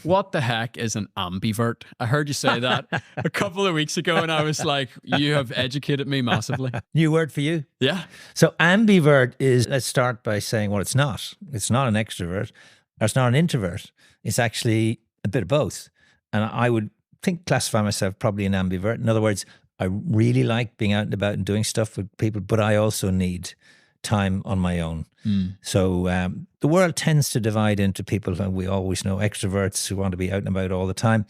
What the heck is an ambivert? I heard you say that a couple of weeks ago, and I was like, you have educated me massively. New word for you? Yeah. So ambivert is, let's start by saying what it's not. It's not an extrovert, or it's not an introvert. It's actually a bit of both. And I would classify myself probably an ambivert. In other words, I really like being out and about and doing stuff with people, but I also need time on my own. So the world tends to divide into people, and we always know extroverts who want to be out and about all the time,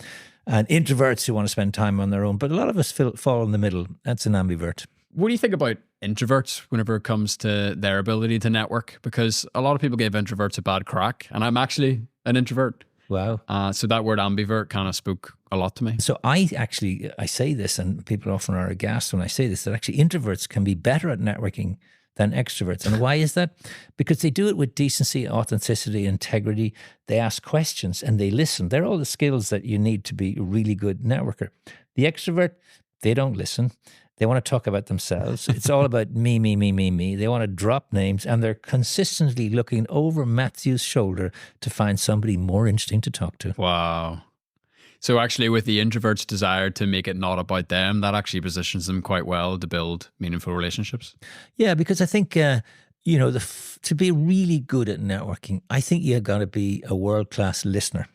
and introverts who want to spend time on their own. But a lot of us fall in the middle. That's an ambivert. What do you think about introverts whenever it comes to their ability to network? Because a lot of people give introverts a bad crack, and I'm actually an introvert. Wow. So that word ambivert kind of spoke a lot to me. So I say this, and people often are aghast when I say this, that actually introverts can be better at networking than extroverts. And why is that? Because they do it with decency, authenticity, integrity. They ask questions and they listen. They're all the skills that you need to be a really good networker. The extrovert, they don't listen. They want to talk about themselves. It's all about me, me, me, me, me. They want to drop names, and they're consistently looking over Matthew's shoulder to find somebody more interesting to talk to. Wow. So actually with the introvert's desire to make it not about them, that actually positions them quite well to build meaningful relationships. Yeah, because I think, to be really good at networking, I think you've got to be a world-class listener.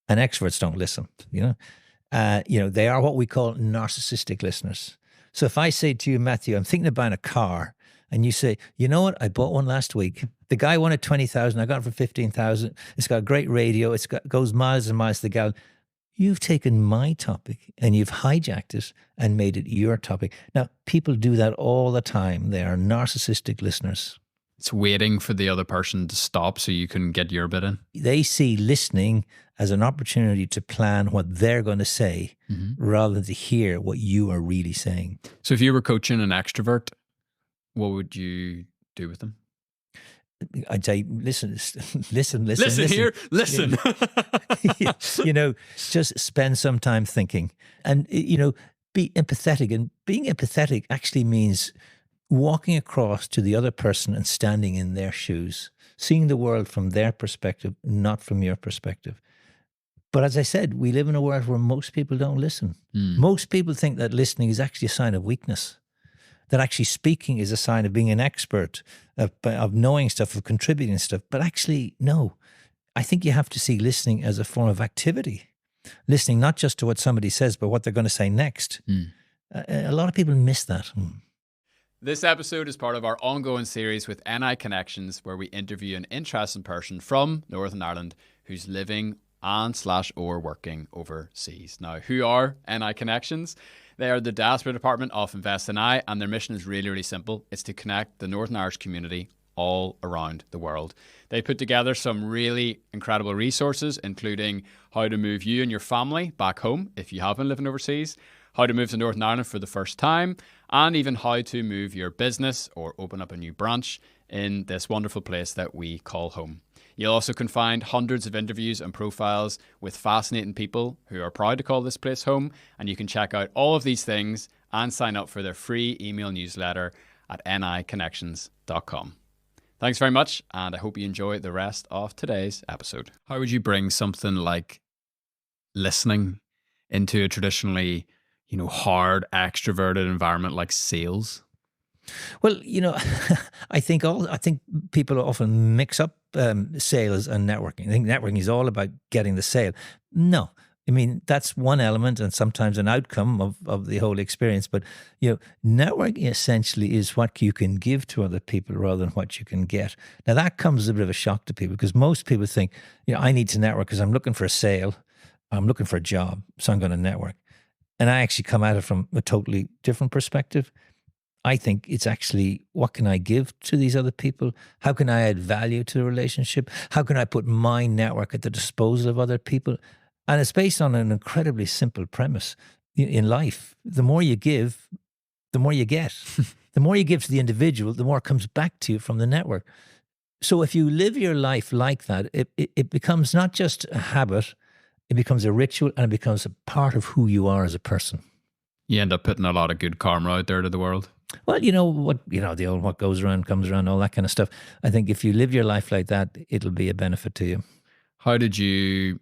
And extroverts don't listen, they are what we call narcissistic listeners. So if I say to you, Matthew, I'm thinking of buying a car, and you say, you know what, I bought one last week. The guy wanted 20,000, I got it for 15,000. It's got a great radio, goes miles and miles to the gallon. You've taken my topic and you've hijacked it and made it your topic. Now, people do that all the time. They are narcissistic listeners. It's waiting for the other person to stop so you can get your bit in. They see listening as an opportunity to plan what they're going to say rather than to hear what you are really saying. So if you were coaching an extrovert, what would you do with them? I'd say, listen here, listen. Just spend some time thinking and, be empathetic. And being empathetic actually means walking across to the other person and standing in their shoes, seeing the world from their perspective, not from your perspective. But as I said, we live in a world where most people don't listen. Most people think that listening is actually a sign of weakness, that actually speaking is a sign of being an expert, of knowing stuff, of contributing stuff. But actually, no. I think you have to see listening as a form of activity. Listening not just to what somebody says, but what they're going to say next. A lot of people miss that. This episode is part of our ongoing series with NI Connections, where we interview an interesting person from Northern Ireland who's living and/or working overseas. Now, who are NI Connections? They are the diaspora department of Invest NI, and their mission is really, really simple. It's to connect the Northern Irish community all around the world. They put together some really incredible resources, including how to move you and your family back home if you have been living overseas, how to move to Northern Ireland for the first time, and even how to move your business or open up a new branch in this wonderful place that we call home. You'll also can find hundreds of interviews and profiles with fascinating people who are proud to call this place home, and you can check out all of these things and sign up for their free email newsletter at niconnections.com. Thanks very much, and I hope you enjoy the rest of today's episode. How would you bring something like listening into a traditionally, hard, extroverted environment like sales? Well, I think people often mix up sales and networking. I think networking is all about getting the sale. No. I mean, that's one element and sometimes an outcome of the whole experience. But, networking essentially is what you can give to other people rather than what you can get. Now, that comes as a bit of a shock to people because most people think, I need to network because I'm looking for a sale. I'm looking for a job, so I'm going to network. And I actually come at it from a totally different perspective. I think it's actually, what can I give to these other people? How can I add value to the relationship? How can I put my network at the disposal of other people? And it's based on an incredibly simple premise in life. The more you give, the more you get. The more you give to the individual, the more comes back to you from the network. So if you live your life like that, it becomes not just a habit, it becomes a ritual and it becomes a part of who you are as a person. You end up putting a lot of good karma out there to the world. Well, the old what goes around comes around, all that kind of stuff. I think if you live your life like that, it'll be a benefit to you. How did you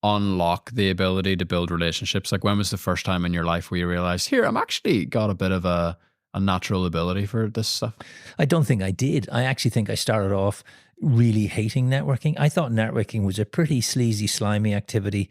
unlock the ability to build relationships? Like, when was the first time in your life where you realized, here, I'm actually got a bit of a natural ability for this stuff? I don't think I did. I actually think I started off really hating networking. I thought networking was a pretty sleazy, slimy activity.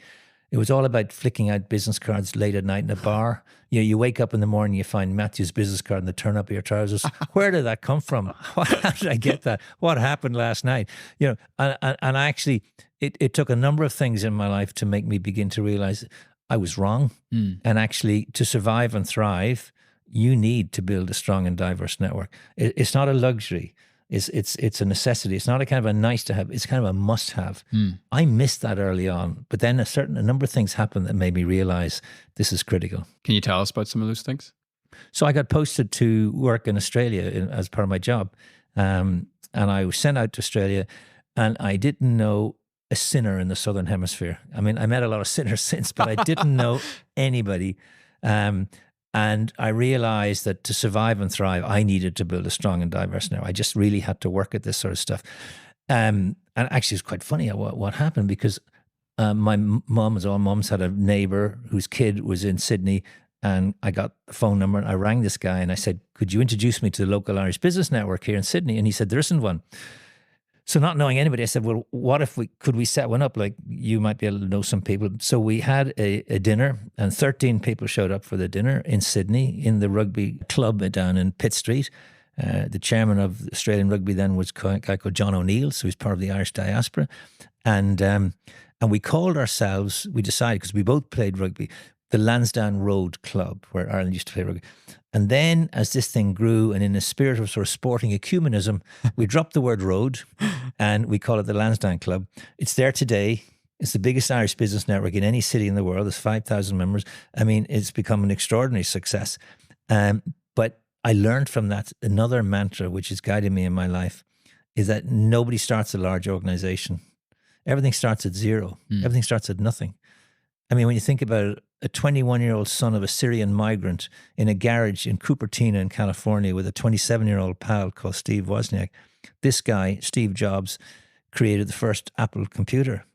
It was all about flicking out business cards late at night in a bar. You know, you wake up in the morning, you find Matthew's business card in the turn up of your trousers. Where did that come from? How did I get that? What happened last night? You know, and I actually, it took a number of things in my life to make me begin to realize I was wrong. And actually, to survive and thrive, you need to build a strong and diverse network. It's not a luxury. It's a necessity. It's not a kind of a nice to have. It's kind of a must have. I missed that early on, but then a number of things happened that made me realize this is critical. Can you tell us about some of those things? So I got posted to work in Australia as part of my job, and I was sent out to Australia, and I didn't know a sinner in the Southern Hemisphere. I mean, I met a lot of sinners since, but I didn't know anybody. And I realized that to survive and thrive, I needed to build a strong and diverse network. I just really had to work at this sort of stuff. And actually, it's quite funny what happened, because my mum, as all mums, had a neighbor whose kid was in Sydney, and I got the phone number, and I rang this guy, and I said, could you introduce me to the local Irish business network here in Sydney? And he said, there isn't one. So not knowing anybody, I said, well, what if could we set one up? Like, you might be able to know some people. So we had a dinner, and 13 people showed up for the dinner in Sydney in the rugby club down in Pitt Street. The chairman of Australian rugby then was a guy called John O'Neill, so he's part of the Irish diaspora. And we called ourselves, we decided, because we both played rugby, the Lansdowne Road Club, where Ireland used to play rugby. And then as this thing grew, and in the spirit of sort of sporting ecumenism, we dropped the word road and we call it the Lansdowne Club. It's there today. It's the biggest Irish business network in any city in the world. There's 5,000 members. I mean, it's become an extraordinary success. But I learned from that another mantra, which has guided me in my life, is that nobody starts a large organization. Everything starts at zero. Everything starts at nothing. I mean, when you think about it, a 21-year-old son of a Syrian migrant in a garage in Cupertino in California with a 27-year-old pal called Steve Wozniak. This guy, Steve Jobs, created the first Apple computer.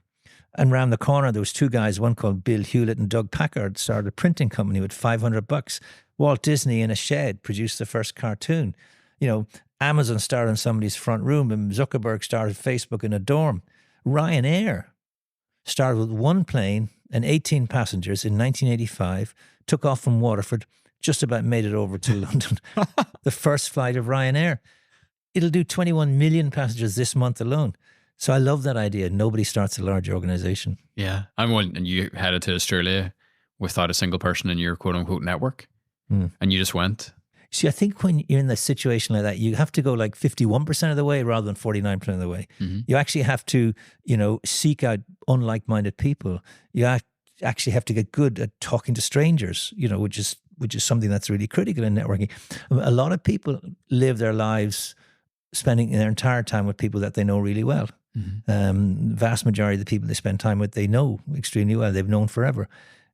And around the corner, there was two guys, one called Bill Hewlett and Doug Packard, started a printing company with $500. Walt Disney in a shed produced the first cartoon. You know, Amazon started in somebody's front room, and Zuckerberg started Facebook in a dorm. Ryanair started with one plane and 18 passengers in 1985, took off from Waterford, just about made it over to London. The first flight of Ryanair. It'll do 21 million passengers this month alone. So I love that idea. Nobody starts a large organization. Yeah. And you headed to Australia without a single person in your quote unquote network. And you just went. See, I think when you're in a situation like that, you have to go like 51% of the way rather than 49% of the way. You actually have to, seek out unlike-minded people. You actually have to get good at talking to strangers, which is something that's really critical in networking. A lot of people live their lives spending their entire time with people that they know really well. Vast majority of the people they spend time with, they know extremely well. They've known forever.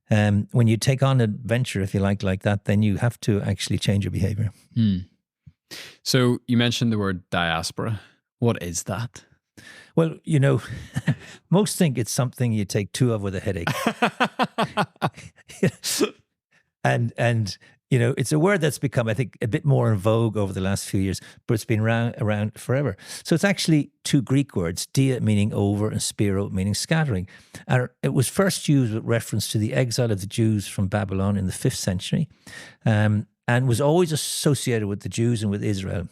When you take on an adventure, if you like that, then you have to actually change your behavior. So you mentioned the word diaspora. What is that? Well, most think it's something you take two of with a headache. and it's a word that's become, I think, a bit more in vogue over the last few years, but it's been around forever. So it's actually two Greek words, dia meaning over and spiro meaning scattering. And it was first used with reference to the exile of the Jews from Babylon in the 5th century, and was always associated with the Jews and with Israel.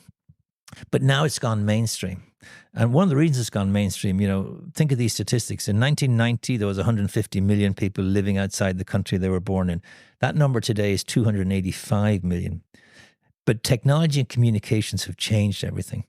But now it's gone mainstream. And one of the reasons it's gone mainstream, think of these statistics. In 1990, there was 150 million people living outside the country they were born in. That number today is 285 million. But technology and communications have changed everything.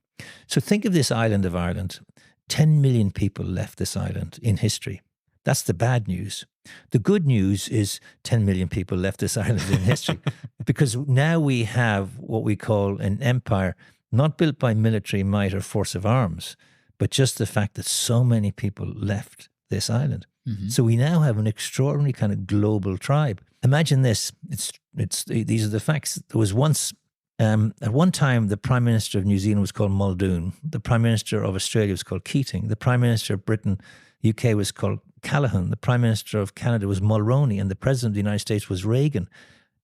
So think of this island of Ireland. 10 million people left this island in history. That's the bad news. The good news is 10 million people left this island in history, because now we have what we call an empire, not built by military might or force of arms, but just the fact that so many people left this island. So we now have an extraordinary kind of global tribe. Imagine this. These are the facts. There was once, at one time, the Prime Minister of New Zealand was called Muldoon. The Prime Minister of Australia was called Keating. The Prime Minister of Britain, UK, was called Callaghan, the Prime Minister of Canada was Mulroney, and the President of the United States was Reagan.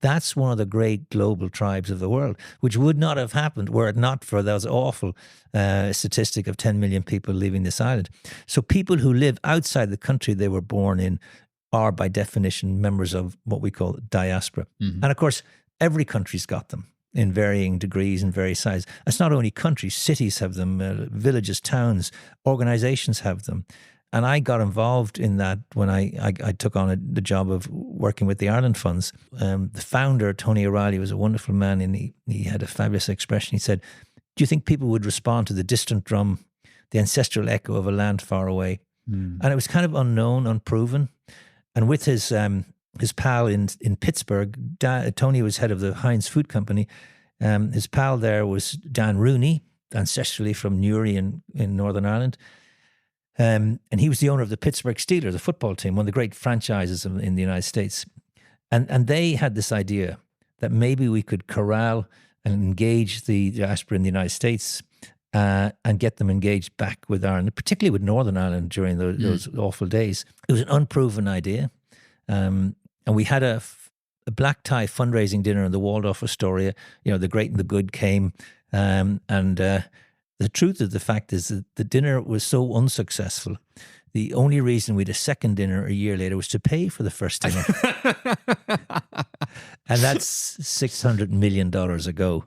That's one of the great global tribes of the world, which would not have happened were it not for those awful statistic of 10 million people leaving this island. So people who live outside the country they were born in are by definition members of what we call diaspora. And of course, every country's got them in varying degrees and various sizes. It's not only countries, cities have them, villages, towns, organizations have them. And I got involved in that when I took on the job of working with the Ireland Funds. The founder, Tony O'Reilly, was a wonderful man, and he had a fabulous expression. He said, do you think people would respond to the distant drum, the ancestral echo of a land far away? And it was kind of unknown, unproven. And with his pal in Pittsburgh, Tony was head of the Heinz Food Company. His pal there was Dan Rooney, ancestrally from Newry in Northern Ireland. And he was the owner of the Pittsburgh Steelers, the football team, one of the great franchises in the United States. And they had this idea that maybe we could corral and engage the diaspora in the United States and get them engaged back with Ireland, particularly with Northern Ireland during those awful days. It was an unproven idea. And we had a black tie fundraising dinner in the Waldorf Astoria. The great and the good came. The truth of the fact is that the dinner was so unsuccessful. The only reason we had a second dinner a year later was to pay for the first dinner. And that's $600 million ago.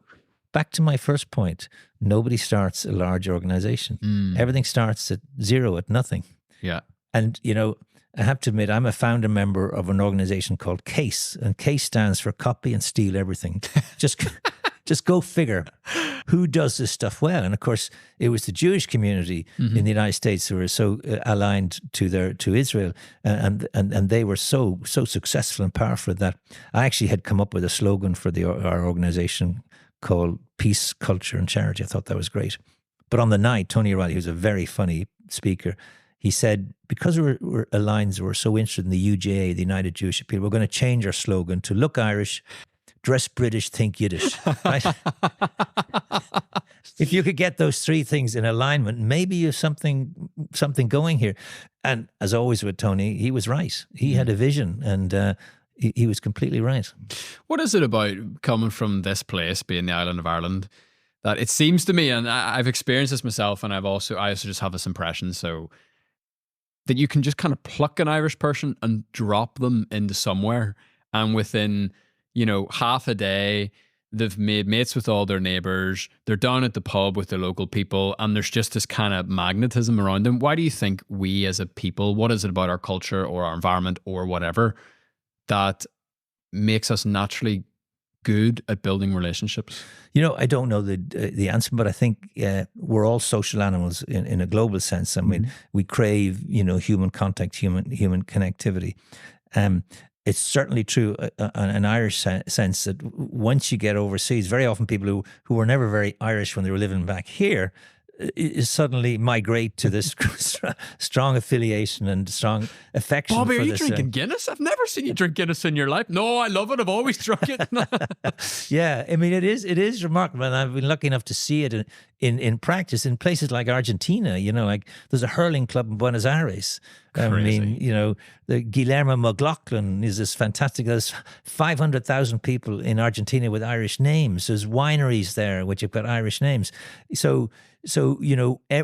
Back to my first point, nobody starts a large organization. Everything starts at zero, at nothing. Yeah. And, I have to admit, I'm a founder member of an organization called CASE, and CASE stands for Copy and Steal Everything. Just go figure who does this stuff well. And of course, it was the Jewish community in the United States who were so aligned to Israel, and they were so successful and powerful that I actually had come up with a slogan for our organization called Peace, Culture, and Charity. I thought that was great. But on the night, Tony O'Reilly, who's a very funny speaker, he said, because we're aligned, we're so interested in the UJA, the United Jewish People, we're going to change our slogan to look Irish, dress British, think Yiddish. Right? If you could get those three things in alignment, maybe you have something going here. And as always with Tony, he was right. He had a vision, and he was completely right. What is it about coming from this place, being the island of Ireland, that it seems to me, and I've experienced this myself, and I also just have this impression, so that you can just kind of pluck an Irish person and drop them into somewhere, and within half a day, they've made mates with all their neighbours. They're down at the pub with the local people, and there's just this kind of magnetism around them. Why do you think we as a people, what is it about our culture or our environment or whatever that makes us naturally good at building relationships? I don't know the answer, but I think we're all social animals in a global sense. I mean, we crave, human contact, human connectivity. It's certainly true in an Irish sense that once you get overseas, very often people who were never very Irish when they were living back here suddenly migrate to this strong affiliation and strong affection. Bobby, for are you this, drinking Guinness? I've never seen you drink Guinness in your life. No, I love it. I've always drunk it. Yeah, I mean, it is remarkable, and I've been lucky enough to see it in practice in places like Argentina. Like there's a hurling club in Buenos Aires. Crazy. I mean, the Guillermo McLaughlin is this fantastic. There's 500,000 people in Argentina with Irish names. There's wineries there which have got Irish names. So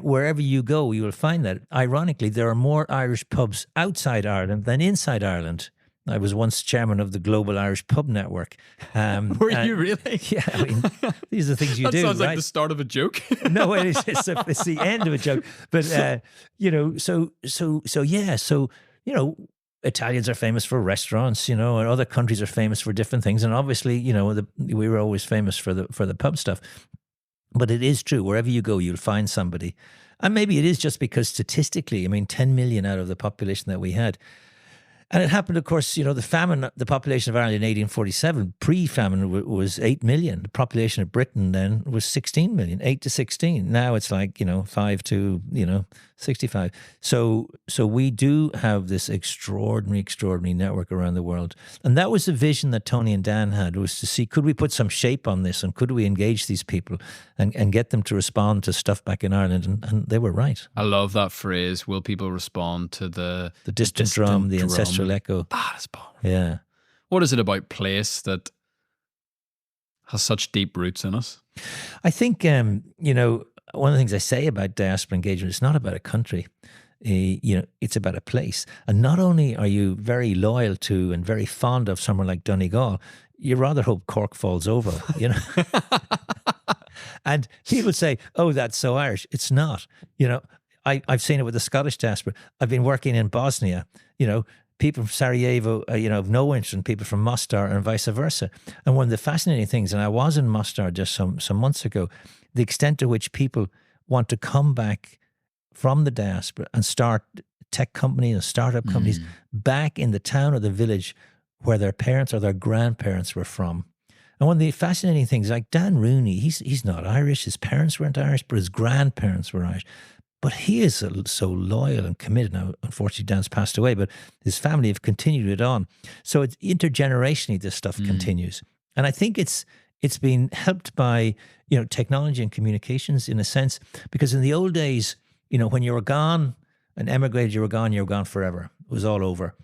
wherever you go, you will find that. Ironically, there are more Irish pubs outside Ireland than inside Ireland. I was once chairman of the Global Irish Pub Network. Were you really? Yeah, I mean, these are the things you do. That sounds right? like the start of a joke. No, it's the end of a joke. But Italians are famous for restaurants, and other countries are famous for different things, and obviously, we were always famous for the pub stuff. But it is true, wherever you go, you'll find somebody, and maybe it is just because statistically, I mean, 10 million out of the population that we had. And it happened, of course, the famine, the population of Ireland in 1847, pre-famine was 8 million. The population of Britain then was 16 million, 8 to 16. Now it's like, 5 to, 65. So we do have this extraordinary network around the world. And that was the vision that Tony and Dan had, was to see, could we put some shape on this, and could we engage these people and get them to respond to stuff back in Ireland? And they were right. I love that phrase. Will people respond to the distant drum, the ancestral echo? That's powerful. Yeah. What is it about place that has such deep roots in us? I think, one of the things I say about diaspora engagement, it's not about a country. It's about a place. And not only are you very loyal to and very fond of somewhere like Donegal, you rather hope Cork falls over, And people say, oh, that's so Irish. It's not. I've seen it with the Scottish diaspora. I've been working in Bosnia, people from Sarajevo, have no interest in people from Mostar, and vice versa. And one of the fascinating things, and I was in Mostar just some months ago, the extent to which people want to come back from the diaspora and start tech companies and startup companies back in the town or the village where their parents or their grandparents were from. And one of the fascinating things, like Dan Rooney, he's not Irish. His parents weren't Irish, but his grandparents were Irish. But he is so loyal and committed. Now, unfortunately, Dan's passed away, but his family have continued it on. So it's intergenerationally, this stuff continues. And I think it's been helped by, technology and communications in a sense, because in the old days, when you were gone and emigrated, you were gone forever. It was all over.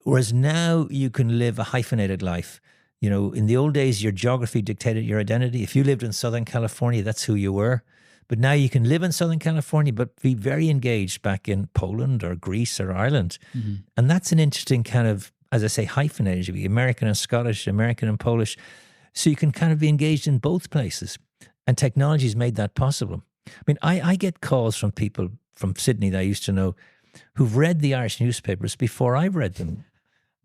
Whereas now you can live a hyphenated life. In the old days, your geography dictated your identity. If you lived in Southern California, that's who you were. But now you can live in Southern California, but be very engaged back in Poland or Greece or Ireland. And that's an interesting kind of, as I say, hyphenated. You be American and Scottish, American and Polish. So you can kind of be engaged in both places. And technology's made that possible. I mean, I get calls from people from Sydney that I used to know who've read the Irish newspapers before I've read them.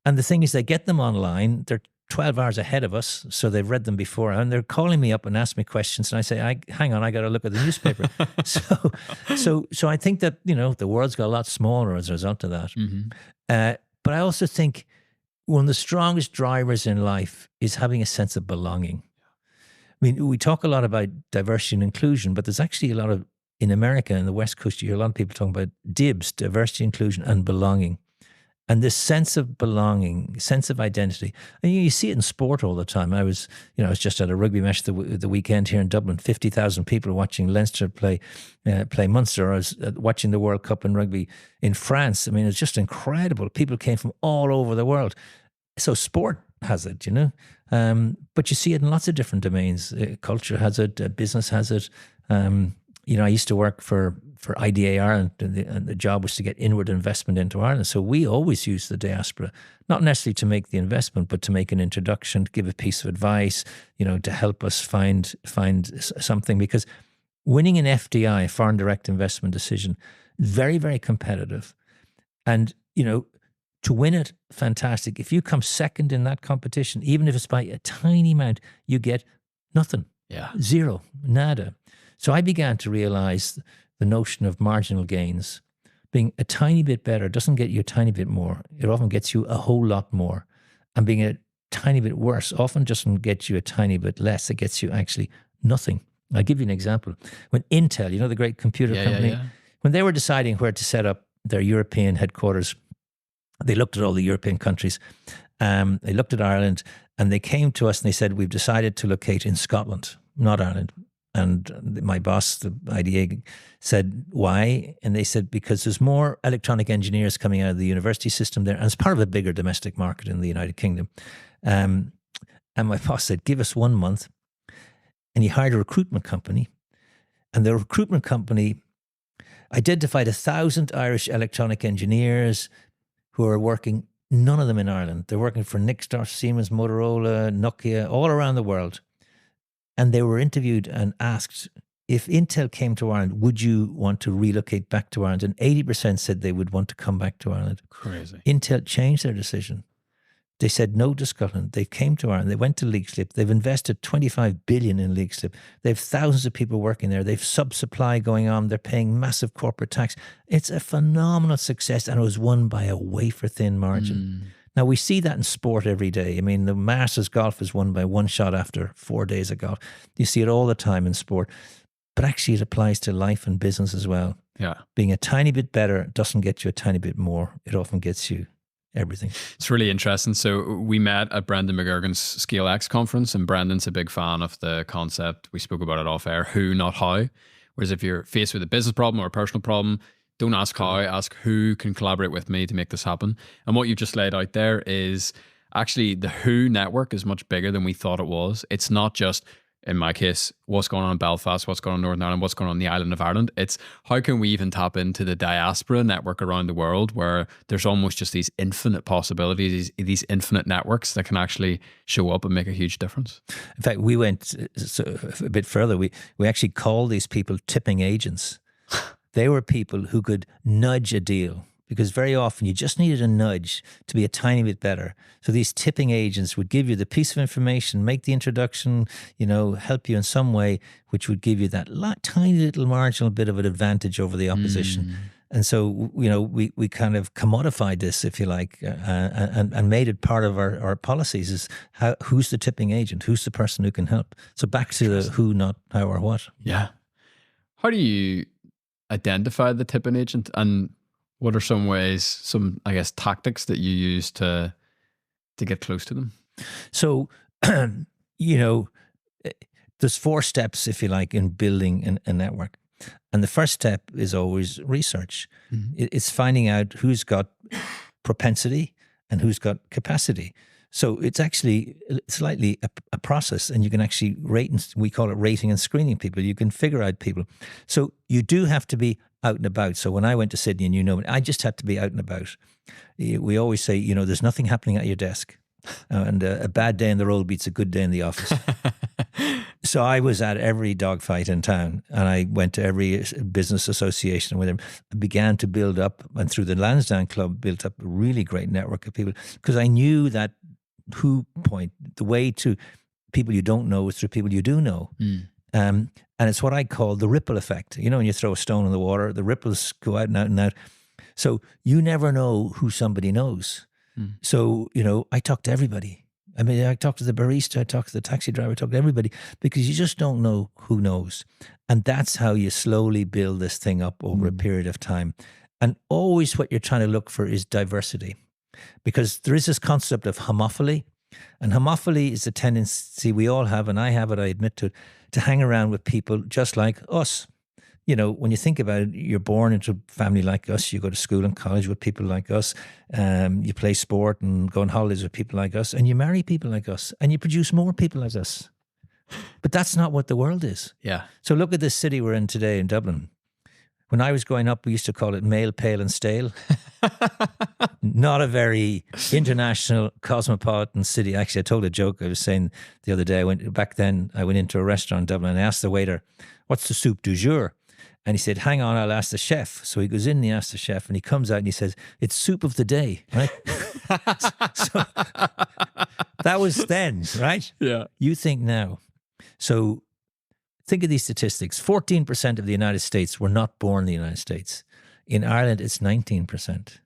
And the thing is, they get them online. They're 12 hours ahead of us, so they've read them before, and they're calling me up and asking me questions, and I say, hang on, I got to look at the newspaper. so I think that, the world's got a lot smaller as a result of that. But I also think one of the strongest drivers in life is having a sense of belonging. I mean, we talk a lot about diversity and inclusion, but there's actually a lot of, in America and the West Coast, you hear a lot of people talking about DIBS, diversity, inclusion, and belonging. And this sense of belonging, sense of identity. And you see it in sport all the time. I was just at a rugby match the weekend here in Dublin. 50,000 people watching Leinster play Munster. I was watching the World Cup in rugby in France. I mean, it's just incredible. People came from all over the world. So sport has it, but you see it in lots of different domains. Culture has it. Business has it. I used to work for IDA Ireland, and the job was to get inward investment into Ireland. So we always use the diaspora, not necessarily to make the investment, but to make an introduction, to give a piece of advice, to help us find something. Because winning an FDI, foreign direct investment decision, very, very competitive. And, to win it, fantastic. If you come second in that competition, even if it's by a tiny amount, you get nothing. Yeah. Zero, nada. So I began to realize the notion of marginal gains. Being a tiny bit better doesn't get you a tiny bit more. It often gets you a whole lot more. And being a tiny bit worse often doesn't get you a tiny bit less. It gets you actually nothing. I'll give you an example. When Intel, the great computer company, when they were deciding where to set up their European headquarters, they looked at all the European countries. They looked at Ireland, and they came to us and they said, we've decided to locate in Scotland, not Ireland. And my boss, the IDA, said, why? And they said, because there's more electronic engineers coming out of the university system there, and it's part of a bigger domestic market in the United Kingdom. And my boss said, give us 1 month. And he hired a recruitment company. And the recruitment company identified 1,000 Irish electronic engineers who are working, none of them in Ireland. They're working for Nixdorf, Siemens, Motorola, Nokia, all around the world. And they were interviewed and asked, if Intel came to Ireland, would you want to relocate back to Ireland? And 80% said they would want to come back to Ireland. Crazy. Intel changed their decision They said no to Scotland. They came to Ireland. They went to Leixlip. They've invested 25 billion in Leixlip. They have thousands of people working there. They've sub-supply going on. They're paying massive corporate tax. It's a phenomenal success, and it was won by a wafer-thin margin. Now, we see that in sport every day. I mean, the Masters golf is won by one shot after 4 days of golf. You see it all the time in sport. But actually, it applies to life and business as well. Yeah. Being a tiny bit better doesn't get you a tiny bit more. It often gets you everything. It's really interesting. So we met at Brendan McGurgan's Scale X conference, and Brendan's a big fan of the concept. We spoke about it off air, who, not how. Whereas if you're faced with a business problem or a personal problem, don't ask how, ask who can collaborate with me to make this happen. And what you've just laid out there is actually the who network is much bigger than we thought it was. It's not just, in my case, what's going on in Belfast, what's going on in Northern Ireland, what's going on the island of Ireland. It's how can we even tap into the diaspora network around the world, where there's almost just these infinite possibilities, these infinite networks that can actually show up and make a huge difference. In fact, we went a bit further. We actually called these people tipping agents. They were people who could nudge a deal, because very often you just needed a nudge to be a tiny bit better. So these tipping agents would give you the piece of information, make the introduction, help you in some way, which would give you that tiny little marginal bit of an advantage over the opposition. And so, we kind of commodified this, if you like, and made it part of our policies, is who's the tipping agent? Who's the person who can help? So back to the who, not how or what. Yeah. How do you identify the tipping agent, and what are some ways, I guess, tactics that you use to get close to them? So, there's 4 steps, if you like, in building a network. And the first step is always research. It's finding out who's got propensity and who's got capacity. So it's actually slightly a process, and you can actually rate, and we call it rating and screening people. You can figure out people. So you do have to be out and about. So when I went to Sydney, and I just had to be out and about. We always say, there's nothing happening at your desk. And a bad day in the road beats a good day in the office. So I was at every dogfight in town, and I went to every business association with him. I began to build up, and through the Lansdowne Club, built up a really great network of people, because I knew that who point, the way to people you don't know is through people you do know. And it's what I call the ripple effect. When you throw a stone in the water, the ripples go out and out and out. So you never know who somebody knows. So, I talk to everybody. I mean, I talk to the barista, I talk to the taxi driver, I talk to everybody, because you just don't know who knows. And that's how you slowly build this thing up over a period of time. And always what you're trying to look for is diversity, because there is this concept of homophily. And homophily is a tendency we all have, and I have it, I admit to it, to hang around with people just like us. When you think about it, you're born into a family like us, you go to school and college with people like us, you play sport and go on holidays with people like us, and you marry people like us, and you produce more people like us. But that's not what the world is. Yeah. So look at this city we're in today in Dublin. When I was growing up, we used to call it male, pale and stale. Not a very international, cosmopolitan city. Actually, I told a joke. I was saying the other day, I went into a restaurant in Dublin and I asked the waiter, "What's the soup du jour?" And he said, "Hang on, I'll ask the chef." So he goes in and he asks the chef, and he comes out and he says, "It's soup of the day," right? So that was then, right? Yeah. You think now. So think of these statistics. 14% of the United States were not born in the United States. In Ireland, it's 19%.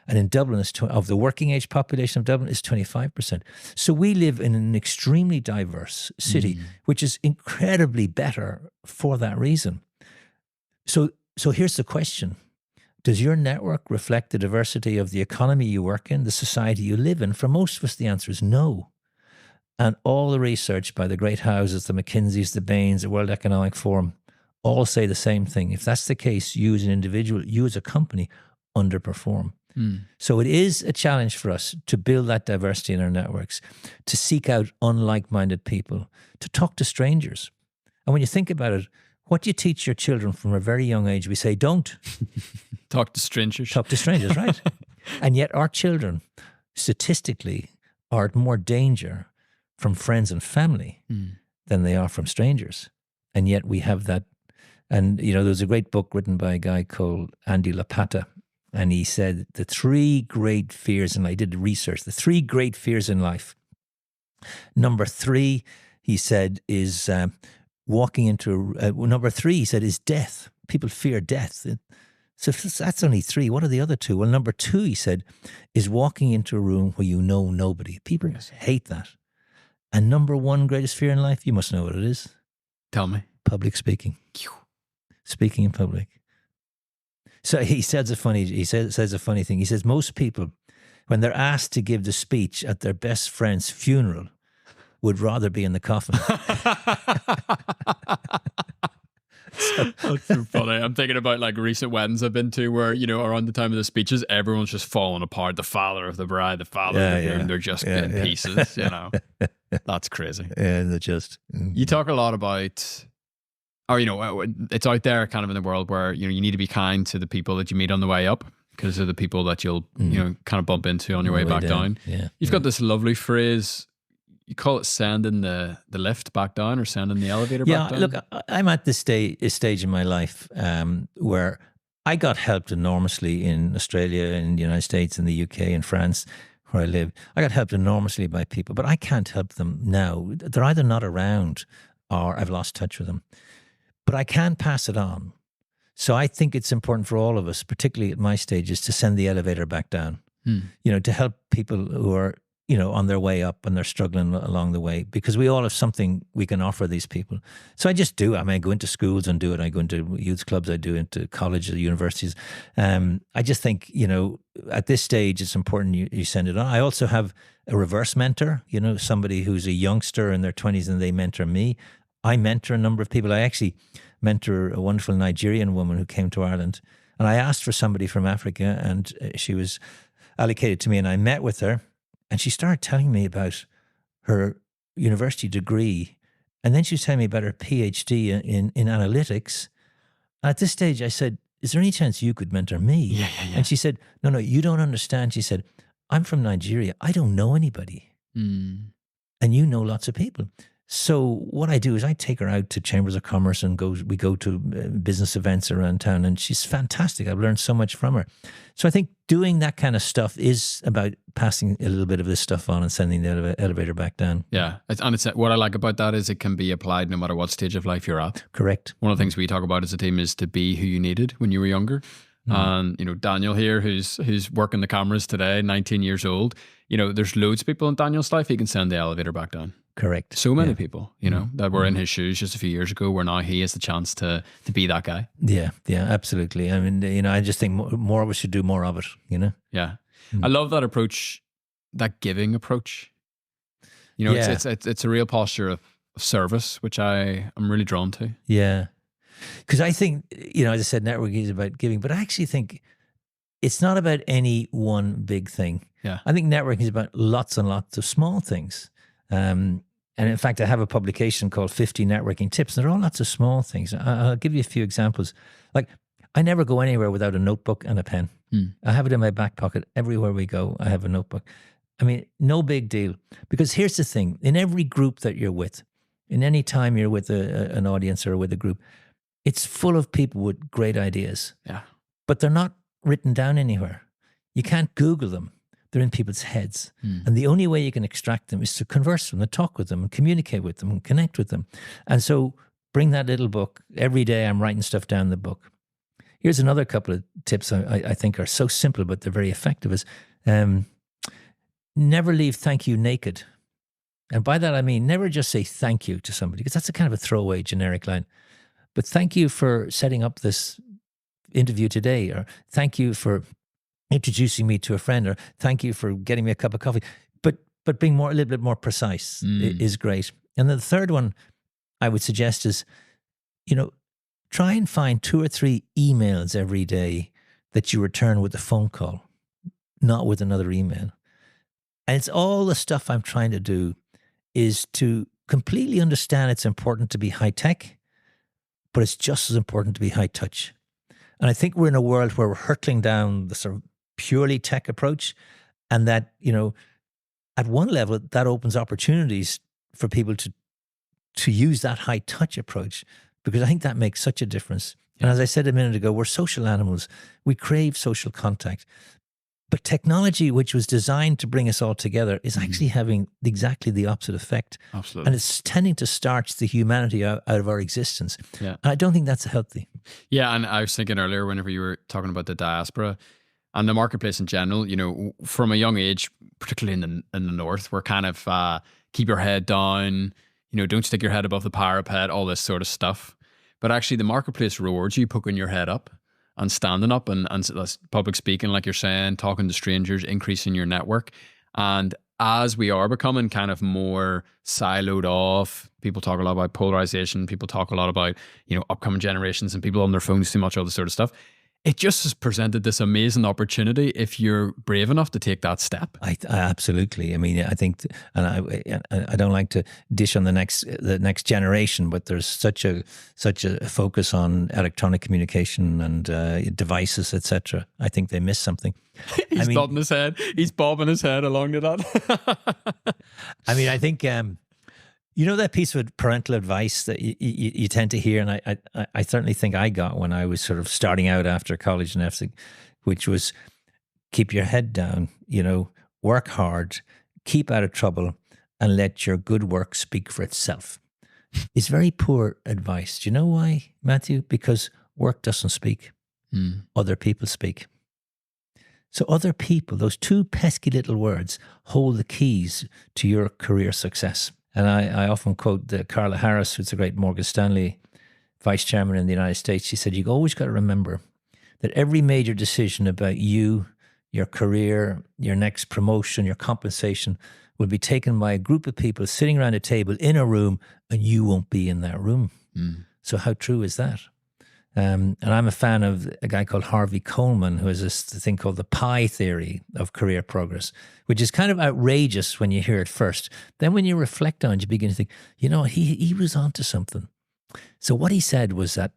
And in Dublin, of the working age population of Dublin, is 25%. So we live in an extremely diverse city, which is incredibly better for that reason. So here's the question. Does your network reflect the diversity of the economy you work in, the society you live in? For most of us, the answer is no. And all the research by the great houses, the McKinseys, the Bains, the World Economic Forum, all say the same thing. If that's the case, you as an individual, you as a company, underperform. So it is a challenge for us to build that diversity in our networks, to seek out unlike-minded people, to talk to strangers. And when you think about it, what do you teach your children from a very young age? We say, don't. Talk to strangers. Talk to strangers, right? And yet our children, statistically, are at more danger from friends and family than they are from strangers. And yet we have that. And, there's a great book written by a guy called Andy Lapata. And he said the 3 great fears, and I did the research, the 3 great fears in life. Number 3, he said, is walking into, number 3, he said, is death. People fear death. So that's only 3. What are the other 2? Well, number 2, he said, is walking into a room where you know nobody. People hate that. And number 1 greatest fear in life, you must know what it is. Tell me. Public speaking. Speaking in public. So he says a funny thing. He says most people, when they're asked to give the speech at their best friend's funeral, would rather be in the coffin. That's so funny. I'm thinking about like recent weddings I've been to where, around the time of the speeches, everyone's just falling apart. The father of the bride, the father of the groom, they're just in pieces, That's crazy. Yeah, they're just... You talk a lot about, or, it's out there kind of in the world where, you need to be kind to the people that you meet on the way up because they're the people that you'll, kind of bump into on your way back down. Yeah. You've got this lovely phrase, you call it sending the lift back down or sending the elevator back down? Yeah, look, I'm at this stage in my life where I got helped enormously in Australia, in the United States, in the UK, in France, where I live. I got helped enormously by people, but I can't help them now. They're either not around or I've lost touch with them. But I can pass it on. So I think it's important for all of us, particularly at my stages, to send the elevator back down, to help people who are on their way up and they're struggling along the way, because we all have something we can offer these people. So I just do. I mean, I go into schools and do it. I go into youth clubs. I do into colleges, universities. I just think, at this stage, it's important you send it on. I also have a reverse mentor, somebody who's a youngster in their 20s and they mentor me. I mentor a number of people. I actually mentor a wonderful Nigerian woman who came to Ireland. And I asked for somebody from Africa and she was allocated to me and I met with her. And she started telling me about her university degree. And then she was telling me about her PhD in analytics. And at this stage, I said, is there any chance you could mentor me? Yeah. And she said, no, you don't understand. She said, I'm from Nigeria. I don't know anybody. And you know lots of people. So what I do is I take her out to chambers of commerce and we go to business events around town, and she's fantastic. I've learned so much from her. So I think doing that kind of stuff is about passing a little bit of this stuff on and sending the elevator back down. Yeah. And what I like about that is it can be applied no matter what stage of life you're at. Correct. One of the things we talk about as a team is to be who you needed when you were younger. And, Daniel here, who's working the cameras today, 19 years old, there's loads of people in Daniel's life he can send the elevator back down. Correct. So many people, that were in his shoes just a few years ago, where now he has the chance to be that guy. Yeah, absolutely. I mean, I just think more of us should do more of it, Yeah. I love that approach, that giving approach. It's a real posture of service, which I am really drawn to. Yeah. Because I think, as I said, networking is about giving, but I actually think it's not about any one big thing. Yeah. I think networking is about lots and lots of small things. And in fact, I have a publication called 50 Networking Tips. There are all lots of small things. I'll give you a few examples. Like, I never go anywhere without a notebook and a pen. I have it in my back pocket. Everywhere we go, I have a notebook. I mean, no big deal. Because here's the thing. In every group that you're with, in any time you're with an audience or with a group, it's full of people with great ideas. Yeah. But they're not written down anywhere. You can't Google them. They're in people's heads. And the only way you can extract them is to converse with them and talk with them and communicate with them and connect with them. And so bring that little book. Every day I'm writing stuff down in the book. Here's another couple of tips I think are so simple, but they're very effective is never leave thank you naked. And by that I mean never just say thank you to somebody, because that's a kind of a throwaway generic line. But thank you for setting up this interview today, or thank you for introducing me to a friend, or thank you for getting me a cup of coffee. But being a little bit more precise is great. And then the third one I would suggest is, try and find 2 or 3 emails every day that you return with a phone call, not with another email. And it's all the stuff I'm trying to do is to completely understand it's important to be high tech, but it's just as important to be high touch. And I think we're in a world where we're hurtling down the sort of purely tech approach, and that, at one level, that opens opportunities for people to use that high touch approach, because I think that makes such a difference. And as I said a minute ago, we're social animals. We crave social contact. But technology, which was designed to bring us all together, is actually having exactly the opposite effect. Absolutely. And it's tending to starch the humanity out of our existence. Yeah. And I don't think that's healthy. Yeah, and I was thinking earlier, whenever you were talking about the diaspora and the marketplace in general, you know, from a young age, particularly in the north, we're kind of keep your head down, you know, don't stick your head above the parapet, all this sort of stuff. But actually, the marketplace rewards you poking your head up and standing up and public speaking, like you're saying, talking to strangers, increasing your network. And as we are becoming kind of more siloed off, people talk a lot about polarization, people talk a lot about, you know, upcoming generations and people on their phones too much, all this sort of stuff. It just has presented this amazing opportunity if you're brave enough to take that step. I absolutely. I mean, I think, and I don't like to dish on the next generation, but there's such a focus on electronic communication and devices, etc. I think they miss something. He's bobbing his head. He's bobbing his head along to that. I mean, I think. You know that piece of parental advice that you tend to hear, and I certainly think I got when I was sort of starting out after college and everything, which was keep your head down, you know, work hard, keep out of trouble, and let your good work speak for itself. It's very poor advice. Do you know why, Matthew? Because work doesn't speak. Other people speak. So other people, those two pesky little words, hold the keys to your career success. And I often quote Carla Harris, who's a great Morgan Stanley vice chairman in the United States. She said, you've always got to remember that every major decision about you, your career, your next promotion, your compensation will be taken by a group of people sitting around a table in a room, and you won't be in that room. So how true is that? And I'm a fan of a guy called Harvey Coleman, who has this thing called the pie theory of career progress, which is kind of outrageous when you hear it first. Then when you reflect on it, you begin to think, you know, he was onto something. So what he said was that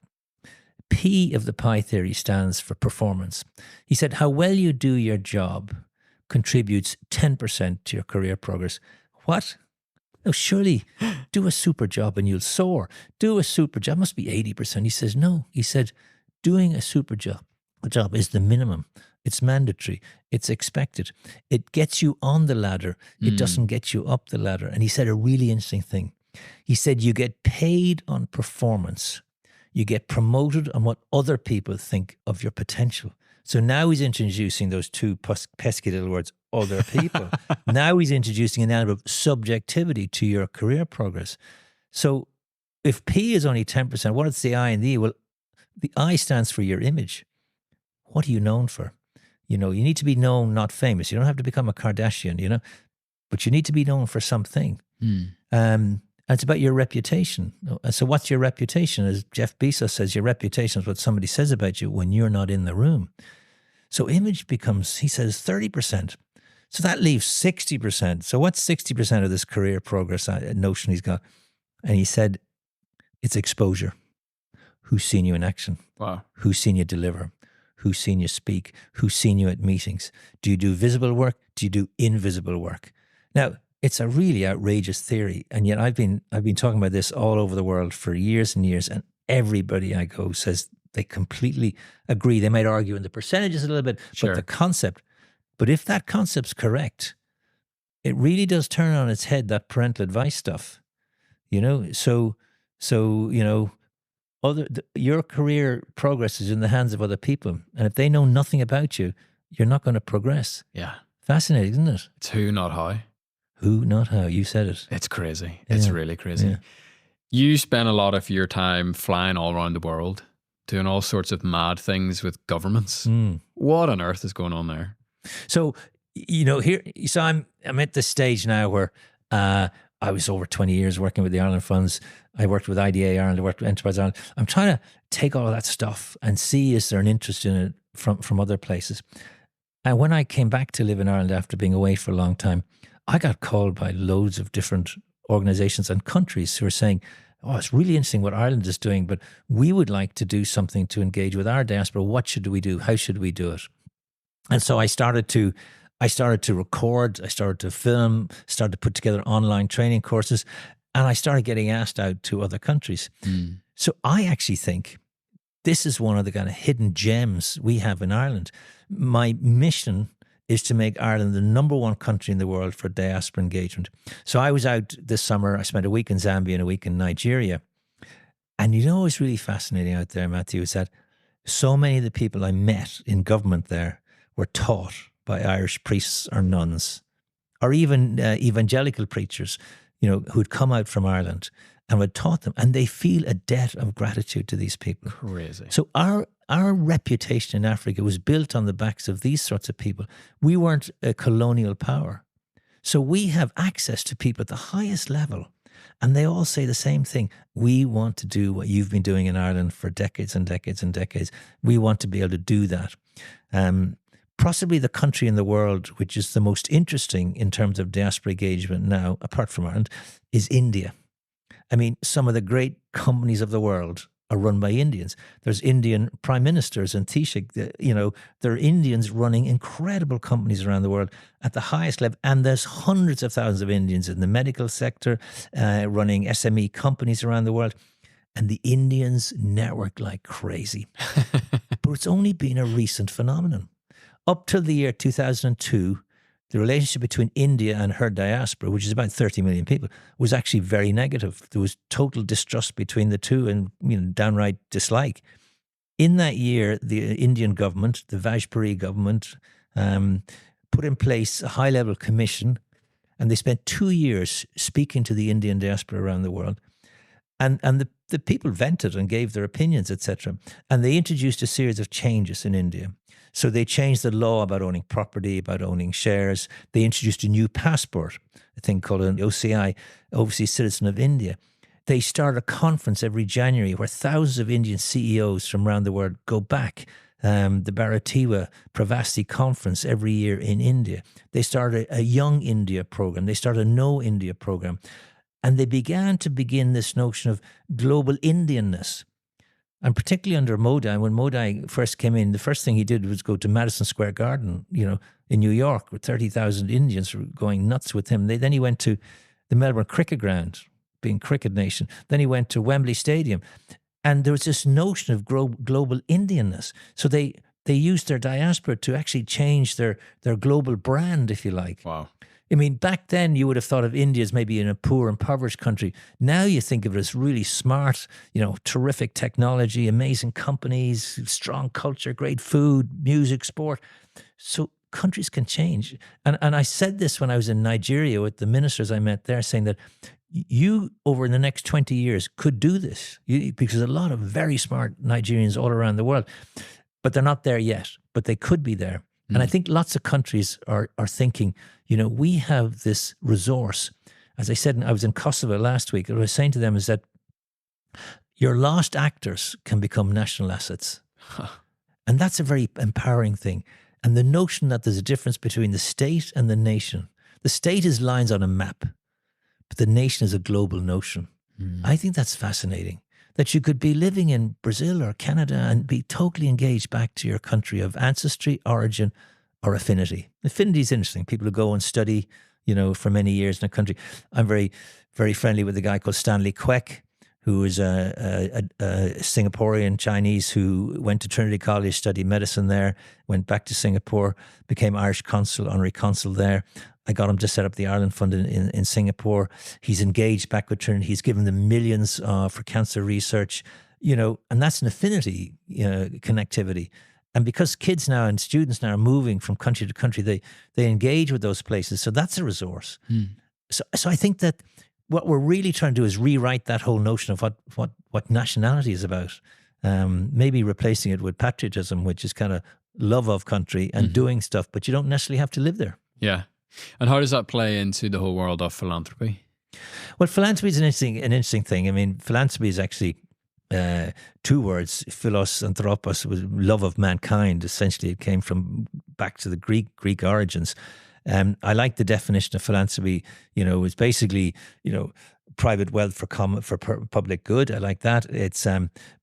P of the pie theory stands for performance. He said, how well you do your job contributes 10% to your career progress. What? No, surely do a super job and you'll soar. Do a super job, must be 80%. He says, no. He said, doing a super job is the minimum. It's mandatory. It's expected. It gets you on the ladder. It doesn't get you up the ladder. And he said a really interesting thing. He said, you get paid on performance. You get promoted on what other people think of your potential. So now he's introducing those two pesky little words, other people. Now he's introducing an element of subjectivity to your career progress. So if P is only 10%, what is the I and the E? Well, the I stands for your image. What are you known for? You know, you need to be known, not famous. You don't have to become a Kardashian, you know, but you need to be known for something. And it's about your reputation. So what's your reputation? As Jeff Bezos says, your reputation is what somebody says about you when you're not in the room. So image becomes, he says, 30%. So that leaves 60%. So what's 60% of this career progress notion he's got? And he said, it's exposure. Who's seen you in action? Wow. Who's seen you deliver? Who's seen you speak? Who's seen you at meetings? Do you do visible work? Do you do invisible work? Now, it's a really outrageous theory. And yet I've been talking about this all over the world for years and years. And everybody I go says they completely agree. They might argue in the percentages a little bit, Sure. but the concept. But if that concept's correct, it really does turn on its head that parental advice stuff. You know, so you know, your career progress is in the hands of other people. And if they know nothing about you, you're not going to progress. Yeah. Fascinating, isn't it? It's who, not how. Who, not how. You said it. It's crazy. It's really crazy. Yeah. You spend a lot of your time flying all around the world, doing all sorts of mad things with governments. What on earth is going on there? So, you know, I'm at this stage now where I was over 20 years working with the Ireland Funds. I worked with IDA Ireland, I worked with Enterprise Ireland. I'm trying to take all of that stuff and see is there an interest in it from other places. And when I came back to live in Ireland after being away for a long time, I got called by loads of different organizations and countries who are saying, oh, it's really interesting what Ireland is doing, but we would like to do something to engage with our diaspora. What should we do? How should we do it? And so I started to record, I started to film, started to put together online training courses, and I started getting asked out to other countries. So I actually think this is one of the kind of hidden gems we have in Ireland. My mission is to make Ireland the number one country in the world for diaspora engagement. So I was out this summer. I spent a week in Zambia and a week in Nigeria. And you know what's really fascinating out there, Matthew, is that so many of the people I met in government there were taught by Irish priests or nuns, or even evangelical preachers, who'd come out from Ireland and had taught them. And they feel a debt of gratitude to these people. Crazy. So our reputation in Africa was built on the backs of these sorts of people. We weren't a colonial power. So we have access to people at the highest level. And they all say the same thing. We want to do what you've been doing in Ireland for decades and decades and decades. We want to be able to do that. Possibly the country in the world which is the most interesting in terms of diaspora engagement now, apart from Ireland, is India. I mean, some of the great companies of the world are run by Indians. There's Indian prime ministers and Taoiseach, there are Indians running incredible companies around the world at the highest level. And there's hundreds of thousands of Indians in the medical sector running SME companies around the world. And the Indians network like crazy. But it's only been a recent phenomenon. Up till the year 2002, the relationship between India and her diaspora, which is about 30 million people, was actually very negative. There was total distrust between the two and downright dislike. In that year, the Indian government, the Vajpayee government, put in place a high-level commission, and they spent 2 years speaking to the Indian diaspora around the world. And the people vented and gave their opinions, etc. And they introduced a series of changes in India. So they changed the law about owning property, about owning shares. They introduced a new passport, a thing called an OCI, Overseas Citizen of India. They start a conference every January where thousands of Indian CEOs from around the world go back. The Bharatiya Pravasti Conference every year in India. They started a Young India program. They started a No India program. And they began this notion of global Indianness. And particularly under Modi, when Modi first came in, the first thing he did was go to Madison Square Garden, in New York, where 30,000 Indians were going nuts with him. Then he went to the Melbourne Cricket Ground, being cricket nation. Then he went to Wembley Stadium. And there was this notion of global Indianness. So they used their diaspora to actually change their global brand, if you like. Wow. I mean, back then you would have thought of India as maybe in a poor, impoverished country. Now you think of it as really smart, terrific technology, amazing companies, strong culture, great food, music, sport. So countries can change. And I said this when I was in Nigeria with the ministers I met there, saying that you, over the next 20 years, could do this. Because a lot of very smart Nigerians all around the world, but they're not there yet, but they could be there. And I think lots of countries are thinking, we have this resource. As I said, I was in Kosovo last week. What I was saying to them is that your lost actors can become national assets. And that's a very empowering thing. And the notion that there's a difference between the state and the nation. The state is lines on a map, but the nation is a global notion. I think that's fascinating. That you could be living in Brazil or Canada and be totally engaged back to your country of ancestry, origin, or affinity. Affinity is interesting. People who go and study, for many years in a country. I'm very, very friendly with a guy called Stanley Kwek, who is a Singaporean Chinese who went to Trinity College, studied medicine there, went back to Singapore, became Irish consul, honorary consul there. I got him to set up the Ireland Fund in Singapore. He's engaged back with Trinity. He's given them millions for cancer research, and that's an affinity connectivity. And because kids now and students now are moving from country to country, they engage with those places. So that's a resource. So I think that what we're really trying to do is rewrite that whole notion of what nationality is about. Maybe replacing it with patriotism, which is kind of love of country and doing stuff, but you don't necessarily have to live there. Yeah. And how does that play into the whole world of philanthropy? Well, philanthropy is an interesting thing. I mean, philanthropy is actually 2 words, philos, anthropos, was love of mankind. Essentially, it came from back to the Greek origins. I like the definition of philanthropy. It's basically, private wealth for public good. I like that. It's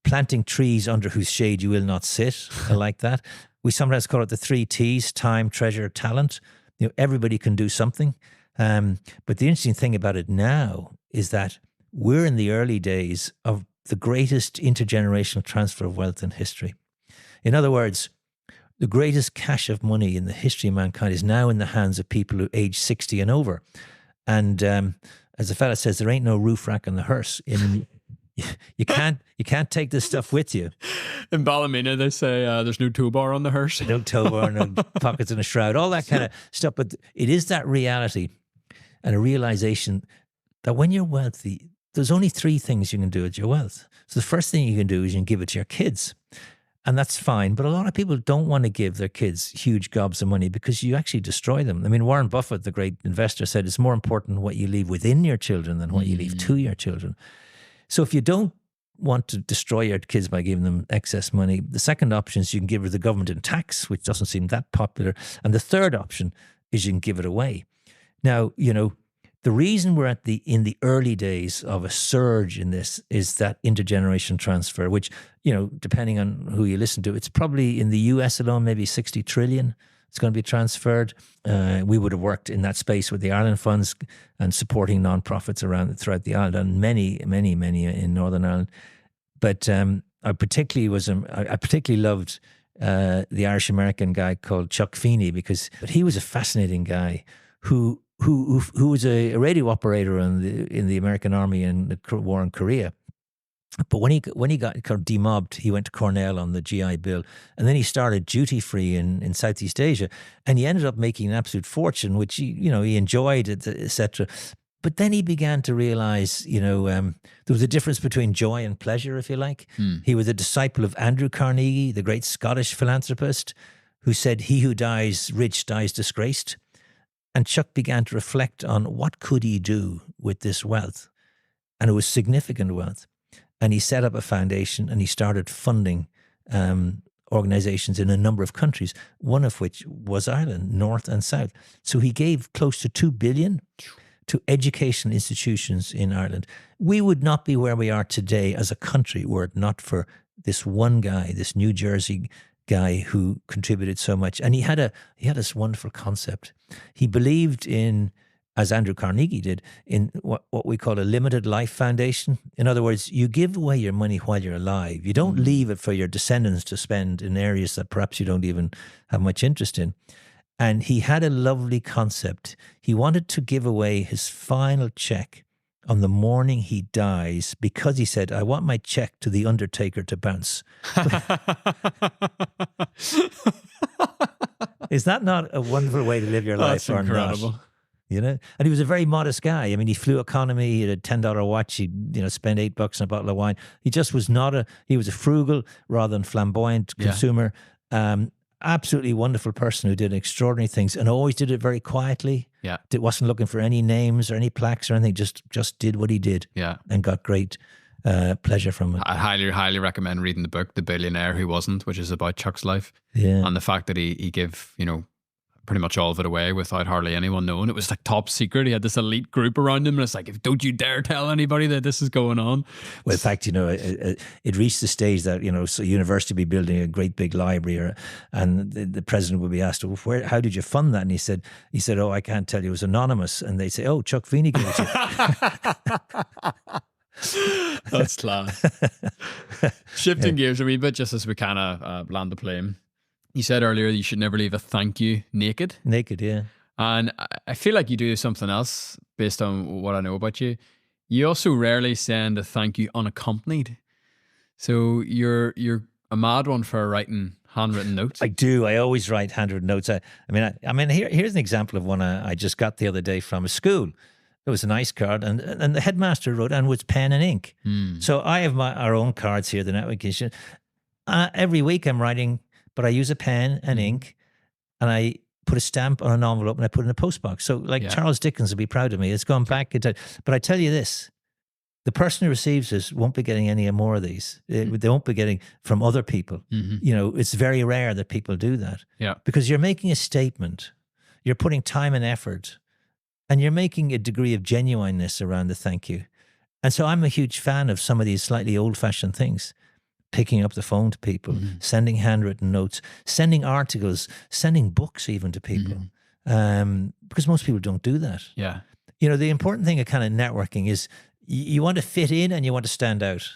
planting trees under whose shade you will not sit. I like that. We sometimes call it the 3 T's: time, treasure, talent. Everybody can do something. But the interesting thing about it now is that we're in the early days of the greatest intergenerational transfer of wealth in history. In other words, the greatest cache of money in the history of mankind is now in the hands of people who age 60 and over. And as the fella says, there ain't no roof rack on the hearse. You can't take this stuff with you. In Ballymena, they say there's no tow bar on the hearse. No tow bar, no pockets in a shroud, all that kind of stuff. But it is that reality and a realization that when you're wealthy, there's only 3 things you can do with your wealth. So the first thing you can do is you can give it to your kids. And that's fine. But a lot of people don't want to give their kids huge gobs of money because you actually destroy them. I mean, Warren Buffett, the great investor, said it's more important what you leave within your children than what you leave to your children. So if you don't want to destroy your kids by giving them excess money, the second option is you can give it to the government in tax, which doesn't seem that popular. And the third option is you can give it away. Now, the reason we're in the early days of a surge in this is that intergenerational transfer, which, depending on who you listen to, it's probably in the US alone, maybe 60 trillion. It's going to be transferred. We would have worked in that space with the Ireland funds and supporting nonprofits throughout the island, and many, many, many in Northern Ireland. But I particularly loved the Irish American guy called Chuck Feeney because he was a fascinating guy who was a radio operator in the American Army in the war in Korea. But when he got kind of demobbed, he went to Cornell on the GI Bill, and then he started duty free in Southeast Asia, and he ended up making an absolute fortune, which he enjoyed, etc. But then he began to realize, there was a difference between joy and pleasure, if you like. He was a disciple of Andrew Carnegie, the great Scottish philanthropist, who said, "He who dies rich dies disgraced." And Chuck began to reflect on what could he do with this wealth, and it was significant wealth. And he set up a foundation and he started funding organizations in a number of countries, one of which was Ireland, North and South. So he gave close to 2 billion to educational institutions in Ireland. We would not be where we are today as a country were it not for this one guy, this New Jersey guy who contributed so much. And he had this wonderful concept. He believed in, as Andrew Carnegie did, in what we call a limited life foundation. In other words, you give away your money while you're alive. You don't leave it for your descendants to spend in areas that perhaps you don't even have much interest in. And he had a lovely concept. He wanted to give away his final check on the morning he dies because he said, "I want my check to the undertaker to bounce." Is that not a wonderful way to live your life? That's incredible. Not? And he was a very modest guy. I mean, he flew economy. He had a $10 watch. He, spent $8 on a bottle of wine. He just was he was a frugal rather than flamboyant consumer. Absolutely wonderful person who did extraordinary things and always did it very quietly. Yeah. It wasn't looking for any names or any plaques or anything. Just did what he did. Yeah. And got great pleasure from it. I highly, highly recommend reading the book, The Billionaire Who Wasn't, which is about Chuck's life. Yeah. And the fact that he gave, pretty much all of it away without hardly anyone knowing. It was like top secret. He had this elite group around him, and it's like, don't you dare tell anybody that this is going on. Well, in fact, it reached the stage that, so university would be building a great big library, and the president would be asked, how did you fund that? And he said, "Oh, I can't tell you. It was anonymous." And they'd say, "Oh, Chuck Feeney gave it to you." That's class. Shifting gears a wee bit, just as we kind of land the plane. You said earlier you should never leave a thank you naked. Naked, yeah. And I feel like you do something else based on what I know about you. You also rarely send a thank you unaccompanied. So you're a mad one for writing handwritten notes. I do. I always write handwritten notes. I mean, here's an example of one I just got the other day from a school. It was a nice card, and the headmaster wrote, and with pen and ink. So I have our own cards here, the network issue. Every week I'm writing, but I use a pen and ink, and I put a stamp on an envelope and I put it in a postbox. So Charles Dickens would be proud of me. It's gone back. But I tell you this, the person who receives this won't be getting any more of these. They won't be getting from other people. It's very rare that people do that. Yeah. Because you're making a statement. You're putting time and effort, and you're making a degree of genuineness around the thank you. And so I'm a huge fan of some of these slightly old-fashioned things. Picking up the phone to people, sending handwritten notes, sending articles, sending books even to people, because most people don't do that. Yeah. The important thing of kind of networking is you want to fit in and you want to stand out.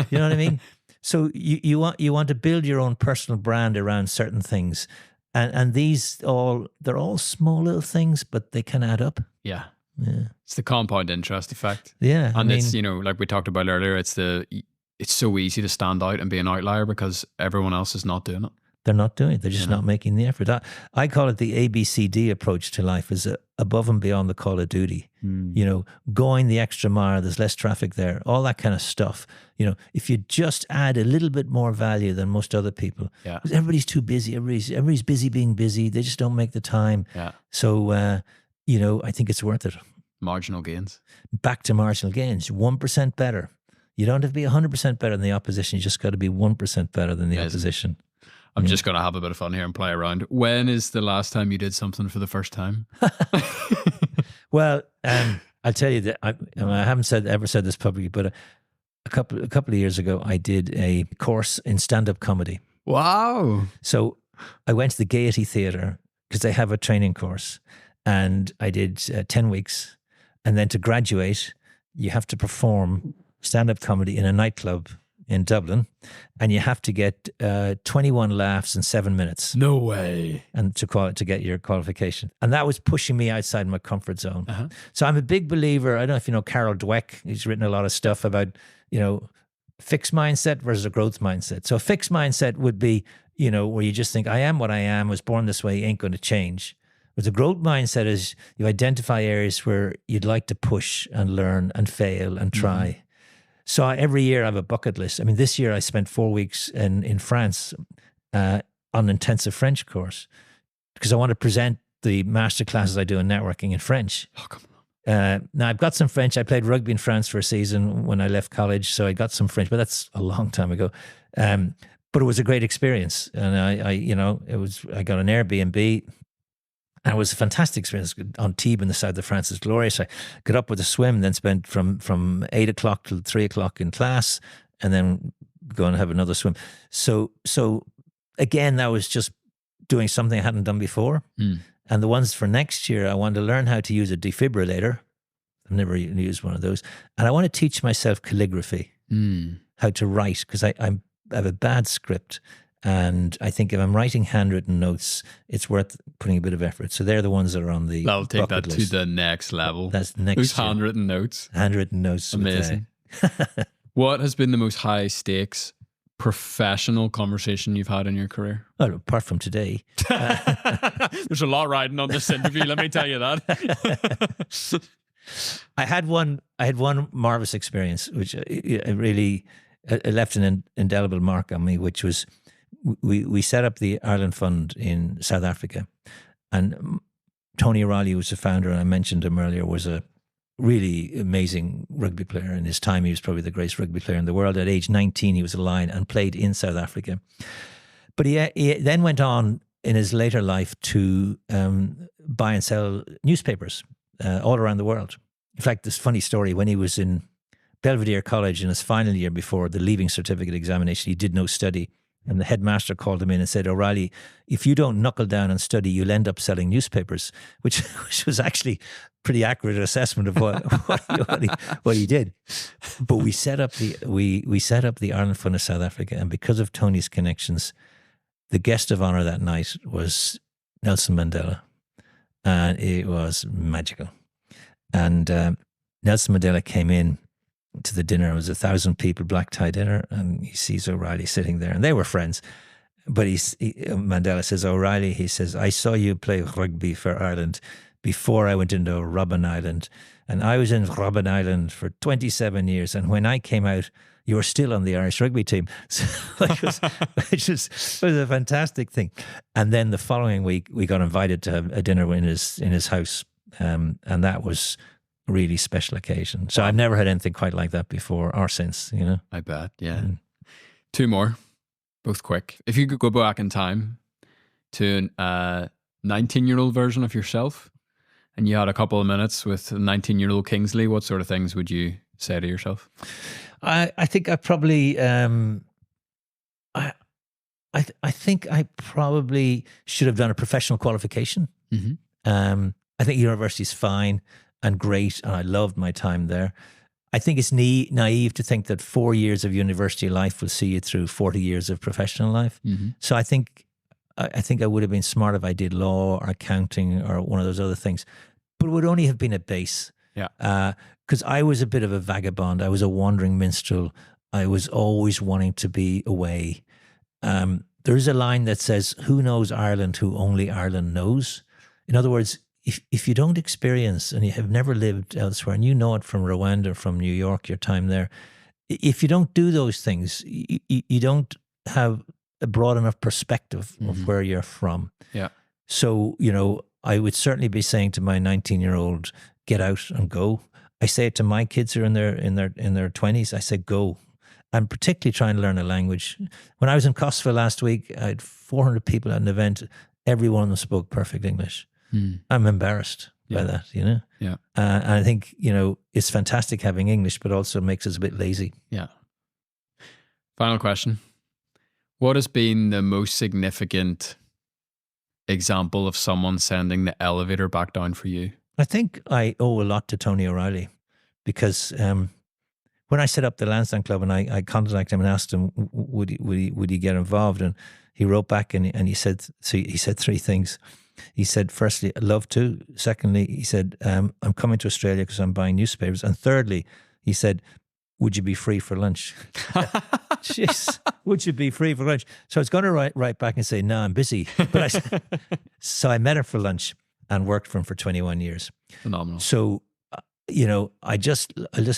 You know what I mean? So you want to build your own personal brand around certain things. And they're all small little things, but they can add up. Yeah. Yeah. It's the compound interest effect. Yeah. And it's, like we talked about earlier, it's so easy to stand out and be an outlier because everyone else is not doing it. They're not doing it. They're just not making the effort. I call it the ABCD approach to life, is above and beyond the call of duty. Going the extra mile, there's less traffic there, all that kind of stuff. If you just add a little bit more value than most other people, because everybody's too busy. Everybody's busy being busy. They just don't make the time. Yeah. So, I think it's worth it. Marginal gains. Back to marginal gains. 1% better. You don't have to be 100% better than the opposition. You just got to be 1% better than the opposition. I'm just going to have a bit of fun here and play around. When is the last time you did something for the first time? Well, I'll tell you that I haven't ever said this publicly, but a couple of years ago, I did a course in stand-up comedy. Wow. So I went to the Gaiety Theatre because they have a training course, and I did 10 weeks. And then to graduate, you have to perform stand-up comedy in a nightclub in Dublin, and you have to get 21 laughs in 7 minutes. No way. And to get your qualification. And that was pushing me outside my comfort zone. So I'm a big believer. I don't know if you know Carol Dweck. He's written a lot of stuff about, fixed mindset versus a growth mindset. So a fixed mindset would be, where you just think, I am what I am, was born this way, ain't going to change. But the growth mindset is you identify areas where you'd like to push and learn and fail and try. So every year I have a bucket list. I mean, this year I spent 4 weeks in France on an intensive French course because I want to present the master classes I do in networking in French. Oh, come on. Now I've got some French. I played rugby in France for a season when I left college, so I got some French, but that's a long time ago. But it was a great experience, and I got an Airbnb. And it was a fantastic experience on Tibes in the south of France. It's glorious. I got up with a swim, then spent from 8 o'clock till 3 o'clock in class, and then go and have another swim. So again, that was just doing something I hadn't done before. And the ones for next year, I wanted to learn how to use a defibrillator. I've never used one of those. And I want to teach myself calligraphy, how to write, because I have a bad script. And I think if I'm writing handwritten notes, it's worth putting a bit of effort. So they're the ones that are on the That'll take that list. to the next level. That's next Those year. handwritten notes. Handwritten notes. Amazing. What has been the most high stakes professional conversation you've had in your career? Well, apart from today. There's a lot riding on this interview, let me tell you that. I had one marvelous experience, which it really left an indelible mark on me, which was we set up the Ireland Fund in South Africa, and Tony O'Reilly, who was the founder, and I mentioned him earlier, was a really amazing rugby player. In his time, he was probably the greatest rugby player in the world. At age 19, he was a Lion and played in South Africa. But he then went on in his later life to buy and sell newspapers all around the world. In fact, this funny story, when he was in Belvedere College in his final year before the leaving certificate examination, he did no study. And the headmaster called him in and said, O'Reilly, if you don't knuckle down and study, you'll end up selling newspapers, which was actually pretty accurate assessment of what he did. But we set up the Ireland Fund of South Africa, and because of Tony's connections, the guest of honor that night was Nelson Mandela, and it was magical. And Nelson Mandela came in to the dinner. It was 1,000 people, black tie dinner, and he sees O'Reilly sitting there, and they were friends. But Mandela says, O'Reilly, he says, I saw you play rugby for Ireland before I went into Robben Island, and I was in Robben Island for 27 years, and when I came out, you were still on the Irish rugby team. So it was a fantastic thing. And then the following week, we got invited to have a dinner in his house, and that was a really special occasion. So I've never had anything quite like that before or since, you know. I bet, yeah. Two more, both quick. If you could go back in time to a 19-year-old version of yourself, and you had a couple of minutes with 19-year-old Kingsley, what sort of things would you say to yourself? I think I probably I think I probably should have done a professional qualification. I think university's fine and great, and I loved my time there. I think it's naive to think that 4 years of university life will see you through 40 years of professional life. So I think I would have been smart if I did law or accounting or one of those other things, but it would only have been a base. Yeah. Because I was a bit of a vagabond. I was a wandering minstrel. I was always wanting to be away. There is a line that says, "Who knows Ireland who only Ireland knows?" In other words, if you don't experience and you have never lived elsewhere, and you know it from Rwanda, from New York, your time there, if you don't do those things, you don't have a broad enough perspective of where you're from. Yeah. So, I would certainly be saying to my 19-year-old, get out and go. I say it to my kids who are in their 20s. I say, go. And particularly trying to learn a language. When I was in Kosovo last week, I had 400 people at an event. Every one of them spoke perfect English. I'm embarrassed by that, Yeah. And I think, it's fantastic having English, but also makes us a bit lazy. Yeah. Final question. What has been the most significant example of someone sending the elevator back down for you? I think I owe a lot to Tony O'Reilly because when I set up the Lansdowne Club and I contacted him and asked him, would he get involved? And he wrote back and he said 3 things. He said, firstly, I'd love to. Secondly, he said, I'm coming to Australia because I'm buying newspapers. And thirdly, he said, would you be free for lunch? Jeez, would you be free for lunch? So I was going to write back and say, no, I'm busy. So I met him for lunch and worked for him for 21 years. Phenomenal. So, I just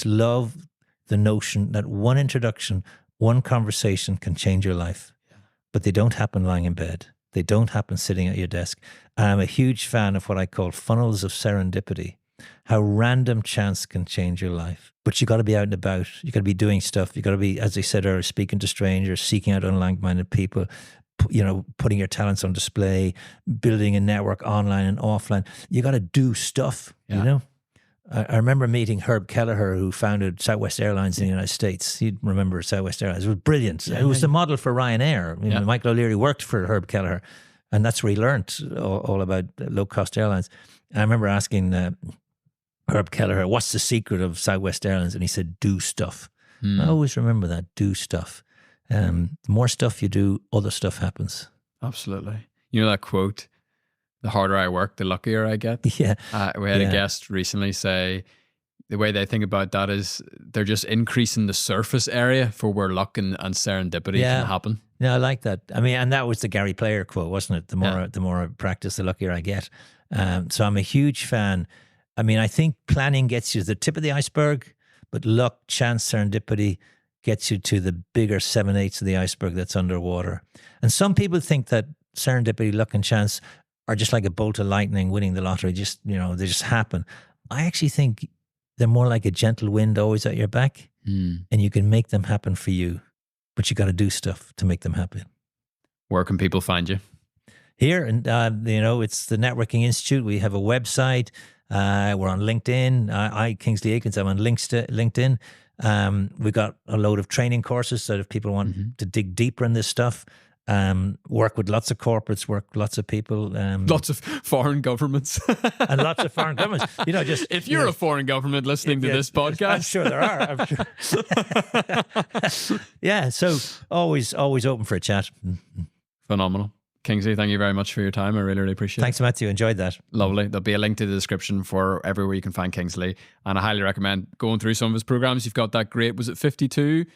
love the notion that one introduction, one conversation can change your life, but they don't happen lying in bed. They don't happen sitting at your desk. And I'm a huge fan of what I call funnels of serendipity, how random chance can change your life. But you got to be out and about. You got to be doing stuff. You got to be, as I said earlier, speaking to strangers, seeking out like-minded people, putting your talents on display, building a network online and offline. You got to do stuff, I remember meeting Herb Kelleher, who founded Southwest Airlines in the United States. You'd remember Southwest Airlines. It was brilliant. It was the model for Ryanair. Michael O'Leary worked for Herb Kelleher, and that's where he learned all about low-cost airlines. And I remember asking Herb Kelleher, what's the secret of Southwest Airlines? And he said, do stuff. I always remember that, do stuff. The more stuff you do, other stuff happens. Absolutely. You know that quote, the harder I work, the luckier I get? Yeah. We had a guest recently say the way they think about that is they're just increasing the surface area for where luck and serendipity can happen. Yeah, I like that. I mean, and that was the Gary Player quote, wasn't it? The more I practice, the luckier I get. So I'm a huge fan. I mean, I think planning gets you to the tip of the iceberg, but luck, chance, serendipity gets you to the bigger 7/8 of the iceberg that's underwater. And some people think that serendipity, luck, and chance are just like a bolt of lightning winning the lottery. Just, they just happen. I actually think they're more like a gentle wind always at your back, and you can make them happen for you, but you got to do stuff to make them happen. Where can people find you? Here, and it's the Networking Institute. We have a website. We're on LinkedIn. Kingsley Aikins, I'm on LinkedIn. We've got a load of training courses, so if people want to dig deeper in this stuff, work with lots of corporates, work with lots of people. Lots of foreign governments. And lots of foreign governments. Just if you're a foreign government listening to this podcast. I'm sure there are. I'm sure. Yeah, so always open for a chat. Phenomenal. Kingsley, thank you very much for your time. I really, really appreciate it. Thanks, Matthew. Enjoyed that. Lovely. There'll be a link to the description for everywhere you can find Kingsley. And I highly recommend going through some of his programs. You've got that great, was it 52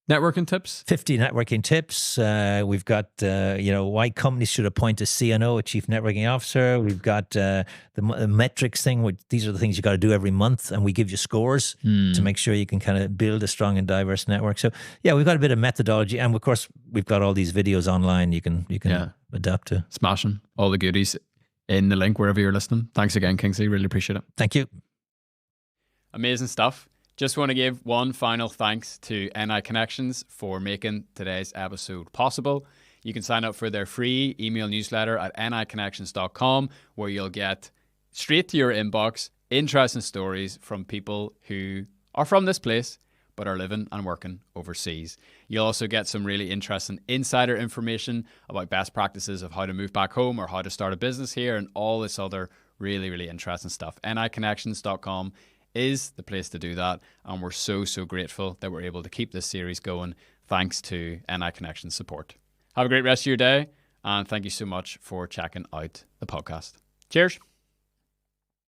networking tips? 50 networking tips. We've got, why companies should appoint a CNO, a chief networking officer. We've got the metrics thing, which these are the things you got to do every month. And we give you scores to make sure you can kind of build a strong and diverse network. So yeah, we've got a bit of methodology. And of course, we've got all these videos online you can adapt to. Smashing. All the goodies in the link wherever you're listening. Thanks again, Kingsley. Really appreciate it. Thank you. Amazing stuff. Just want to give one final thanks to NI Connections for making today's episode possible. You can sign up for their free email newsletter at niconnections.com, where you'll get straight to your inbox interesting stories from people who are from this place but are living and working overseas. You'll also get some really interesting insider information about best practices of how to move back home or how to start a business here and all this other really, really interesting stuff. niconnections.com is the place to do that. And we're so, so grateful that we're able to keep this series going thanks to NI Connections support. Have a great rest of your day. And thank you so much for checking out the podcast. Cheers.